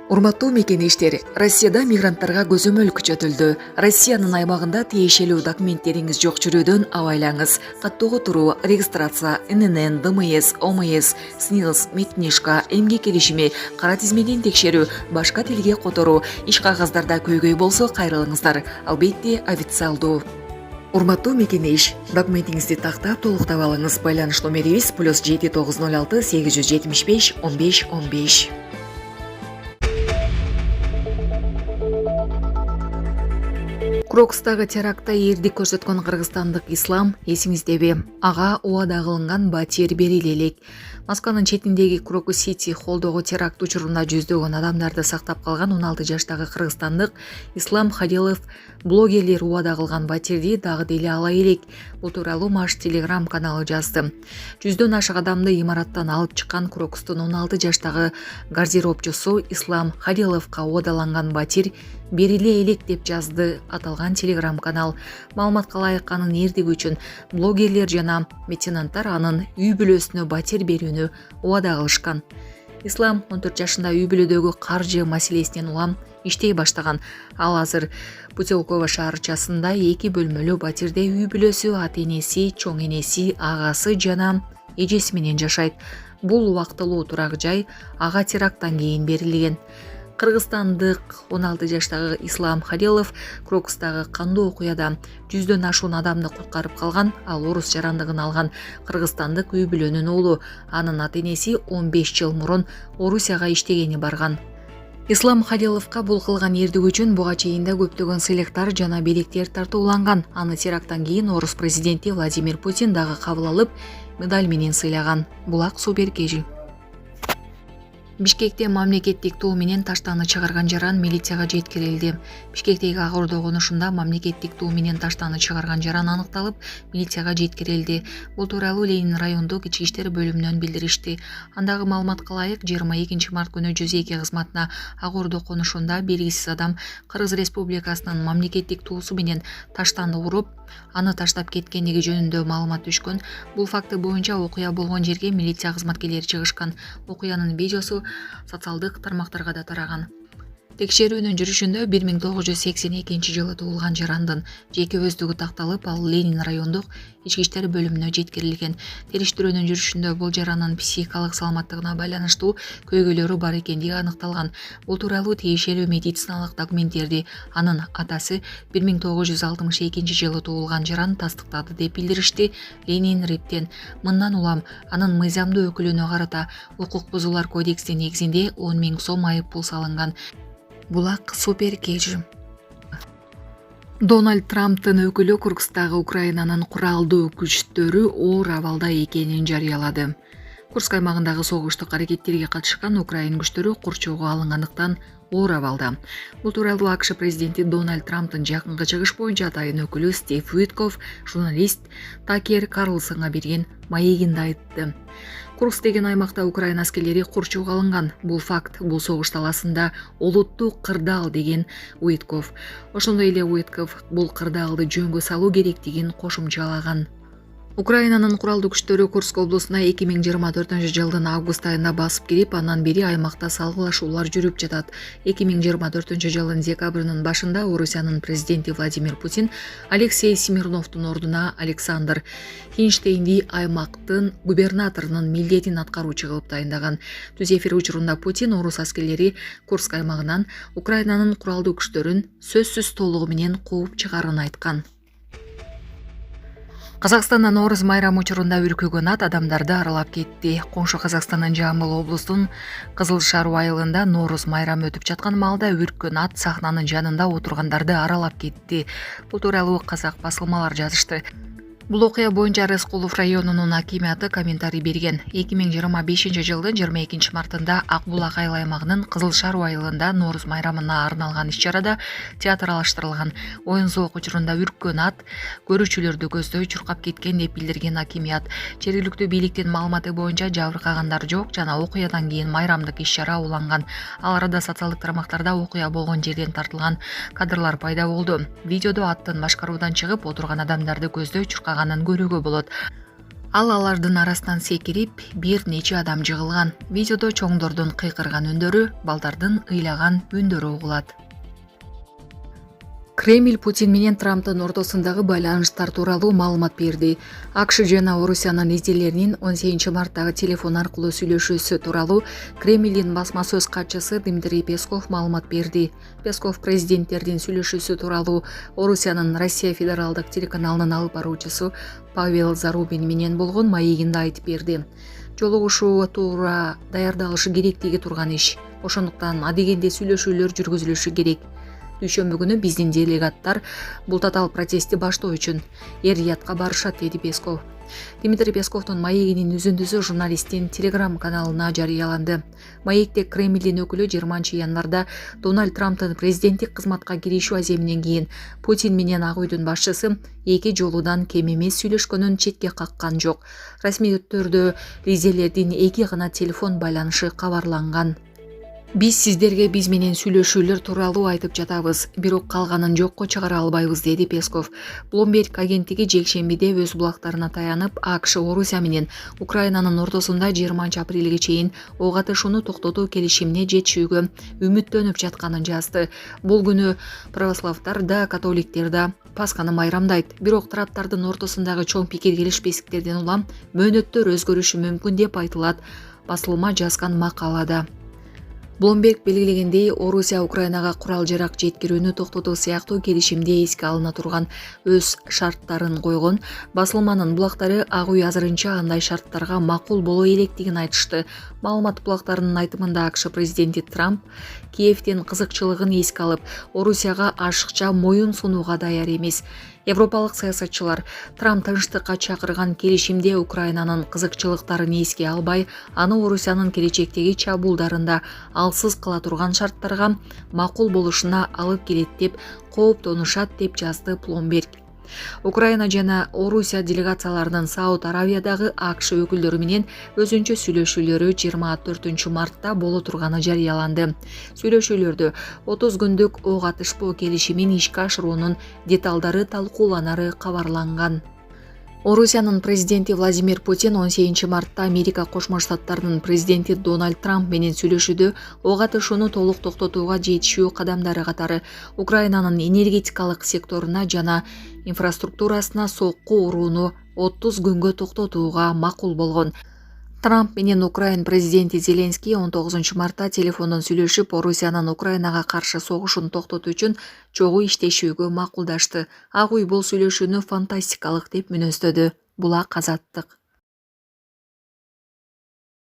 Урматтуу мекенештер, Россияда мигранттарга көзөмөл күчөтүлдү. Россиянын аймагында тиешелүү документтериңиз жок жүрүүдөн абайлаңыз. Каттоого туруу, регистрация, ННН, ДМС, ОМС, СНИЛС, Медкнижка, эмгек келишими, кара тизмеден текшерүү, башка тилге которуу, иш кагаздарда көйгөй болсо кайрылыңыздар. Албетте официалдуу. Урматтуу мекенеш, документиңизди тактап толуктап алыңыз. Байланыш номерибиз +7 906 875 15 15. Крокустагы терактта эрдик көрсөткөн кыргызстандык Ислам эсиңиздеби? Ага убада кылынган батир бериле элек. Москванын четиндеги Крокус Сити холдогу теракт учурунда жүздөгөн адамдарды сактап калган 16 жаштагы кыргызстандык Ислам Хадилов блогерлер убада кылган батирди дагы деле ала элек. Бул тууралуу Маш Телеграм каналы жазды. Жүздөн ашык адамды имараттан алып чыккан Крокустун 16 жаштагы гардеробчусу Ислам Хадиловго убадаланган батир бериле элек деп жазды аталган Телеграм канал. Маалыматка ылайык анын эрдиги үчүн блогерлер жана меценаттар анын үй бүлөсүнө батир берүүнү убада кылышкан. Ислам 14 жашында үй бүлөдөгү каржы маселесинен улам иштей баштаган. Ал азыр Путилково шаарчасында 2 бөлмөлүү батирде үй бүлөсү, ата-энеси, чоң энеси, агасы жана эжеси менен жашайт. Бул убактылуу турак жай ага теракттан кийин берилген. Кыргызстандык 16 жаштагы Ислам Хадилов Крокустагы кандуу окуяда жүздөн ашуун адамды куткарып калган. Ал орус жарандыгын алган кыргызстандык үй бүлөнүн уулу. Анын ата-энеси 15 жыл мурун Орусияга иштегени барган. Ислам Хадиловго бул кылган эрдиги үчүн буга чейин да көптөгөн сыйлыктар жана белектер тартууланган. Аны теракттан кийин орус президенти Владимир Путин дагы кабыл алып, медаль менен сыйлаган. Булак Суперкежи. Бишкекте мамлекеттик туу менен таштаны чыгарган жаран милицияга жеткирилди. Бишкектеги Ак Ордо конушунда мамлекеттик туу менен таштаны чыгарган жаран аныкталып, милицияга жеткирилди. Бул тууралуу Ленин райондук ички иштер бөлүмүнөн билдиришти. Андагы маалыматка ылайык 22 март күнү 102 кызматына Ак Ордо конушунда белгисиз адам Кыргыз Республикасынын мамлекеттик туусу менен таштаны уруп, аны таштап кеткендиги жөнүндө маалымат түшкөн. Бул факты боюнча окуя болгон жерге милиция кызматкерлери чыгышкан. Окуянын видеосу социалдык тармактарга да тараган. Текшерүүнүн жүрүшүндө 1982 жылы туулган жарандын жеке өздүгү такталып, ал Ленин райондук ички иштер бөлүмүнө жеткирилген. Териштирүүнүн жүрүшүндө бул жарандын психикалык саламаттыгына байланыштуу көйгөйлөрү бар экендиги аныкталган. Бул тууралуу тиешелүү медициналык документтерди анын атасы 1962 жылы туулган жаран тастыктады деп билдиришти Ленин Риптен. Мындан улам анын мыйзамдуу өкүлүнө карата укук бузуулар кодекси негизинде 10 000 сом айып пул салынган. Булак Суперкежи. Дональд Трамптын өкүлү Курскстагы Украинанын куралдуу күчтөрү оор абалда экенин жарыялады. Курск аймагындагы согуштук аракеттерге катышкан Украин күчтөрү курчоого алынгандыктан оор абалда. Бул тууралуу АКШ президенти Дональд Трамптын жакынкы чыгыш боюнча атайын өкүлү Стив Уитков журналист Такер Карлсонго берген маегинде айтты. Курск деген аймакта Украина аскерлери курчоого алынган. Бул факт, бул согуш таласында олуттуу кырдаал деген Уитков. Ошондой эле Уитков бул кырдаалды жөнгө салуу керектигин кошумчалаган. Украинанын куралдуу күчтөрү Курск облусуна 2024 жылдын август айында басып кирип, андан бери аймакта салгылашуулар жүрүп жатат. 2024 жылдын декабрынын башында Орусиянын президенти Владимир Путин Алексей Смирновдун ордуна Александр Хинштейнди аймактын губернаторунун милдетин аткаруучу кылып тайындаган. Түз эфир учурунда Путин орус аскерлери Курск аймагынан Украинанын куралдуу күчтөрүн сөзсүз толугу менен кууп чыгаарын айткан. Казакстанда Нооруз майрамы учурунда үркөгөн ат адамдарды аралап кетти. Коңшу Казакстандын Жамбыл облусунун Кызыл Шаруу айылында Нооруз майрамы өтүп жаткан маалда үрккөн ат сахнанын жанында отургандарды аралап кетти. Бул тууралуу казак басылмалар жазышты. Бул окуя боюнча Рыскулов районунун акимиаты комментарий берген. 2025 жылдын 22 мартында Ак Булак айыл аймагынын Кызыл Шаруу айылында Нооруз майрамына арналган иш-чарада театралаштырылган. Оюн-зоок учурунда үрккөн ат көрүүчүлөрдү көздөй чуркап кеткен деп билдирген акимият. Жергиликтүү бийликтин маалыматы боюнча жабыркагандар жок жана окуядан кийин майрамдык иш-чара уланган. Ал арада социалдык тармактарда окуя болгон жерден тартылган кадрлар пайда болду. Видеодо аттын башкаруудан чыгып отурган адамдарды көздөй чуркаганын көрүүгө болот. Ал алардын арасынан секирип, бир нече адам жыгылган. Видеодо чоңдордун кыйкырган үндөрү, балдардын ыйлаган үндөрү угулат. Кремль Путин менен Трамптын ортосундагы байланыштар тууралуу маалымат берди. АКШ жана Орусиянын лидерлеринин 18 марттагы телефон аркылуу сүйлөшүүсү тууралуу Кремлдин басма сөз катчысы Дмитрий Песков маалымат берди. Песков президенттердин сүйлөшүүсү тууралуу Орусиянын Россия федералдык телеканалынын алып баруучусу Павел Зарубин менен болгон маегинде айтып берди. Жолугушуу туура даярдалышы керектиги турган иш. Ошондуктан адегенде сүйлөшүүлөр жүргүзүлүшү керек. Дүйшөмбү күнү биздин делегаттар бул татаал протестти баштоо үчүн Эр-Риядка барышат, деди Песков. Дмитрий Песковдун маегинин үзүндүсү журналисттин Телеграм каналына жарыяланды. Маекте Кремлдин өкүлү 20 январда Дональд Трамптын президенттик кызматка киришүү аземинен кийин Путин менен Ак үйдүн башчысы эки жолудан кем эмес сүйлөшкөнүн четке каккан жок. Расмий түрдө лидерлердин эки гана телефон байланышы кабарланган. Биз сиздерге биз менен сүйлөшүүлөр тууралуу айтып жатабыз, бирок калганын жокко чыгара албайбыз, деди Песков. Bloomberg агенттиги жекшембиде өз булактарына таянып, АКШ Орусия менен Украинанын ортосунда 20 апрелге чейин ок атышууну токтотуу келишимине жетишүүгө үмүттөнүп жатканын жазды. Бул күнү православдар да, католиктер да Пасханы майрамдайт. Бирок тараптардын ортосундагы чоң пикир келишпестиктерден улам мөөнөттөр өзгөрүшү мүмкүн деп айтылат басылма жазган макалада. Bloomberg белгилегендей, Орусия Украинага курал жарак жеткирүүнү токтотуу сыяктуу келишимде эске алына турган өз шарттарын койгон. Басылманын булактары Ак үй азырынча андай шарттарга макул боло электигин айтышты. Маалымат булактарынын айтымында АКШ президенти Трамп Киевдин кызыкчылыгын эске алып, Орусияга ашыкча моюн сунууга даяр эмес. Европалык саясатчылар Трамп тынчтыкка чакырган келишимде Украинанын кызыкчылыктарын эске албай, аны Орусиянын келечектеги чабуулдарында алсыз кыла турган шарттарга макул болушуна алып келет деп кооптонушат, деп жазды Bloomberg. Украина жана Орусия делегацияларынын Сауд Аравиядагы АКШ өкүлдөрү менен өзүнчө сүйлөшүүлөрү 24 мартта боло турганы жарыяланды. Сүйлөшүүлөрдө 30 күндүк ок атышпоо келишимин ишке ашыруунун деталдары талкууланары кабарланган. Орусиянын президенти Владимир Путин 18 мартта Америка Кошмо Штаттарынын президенти Дональд Трамп менен сүйлөшүүдө ок атышууну толук токтотууга жетишүү кадамдары катары Украинанын энергетикалык секторуна жана инфраструктурасына сокку урууну 30 күнгө токтотууга макул болгон. Трамп менен Украин президенти Зеленский 19 мартта телефондон сүйлөшүп, Орусиянын Украинага каршы согушун токтотуу үчүн чогуу иштешүүгө макулдашты. Ак үй бул сүйлөшүүнү фантастикалык деп мүнөздөдү. Булак Азаттык.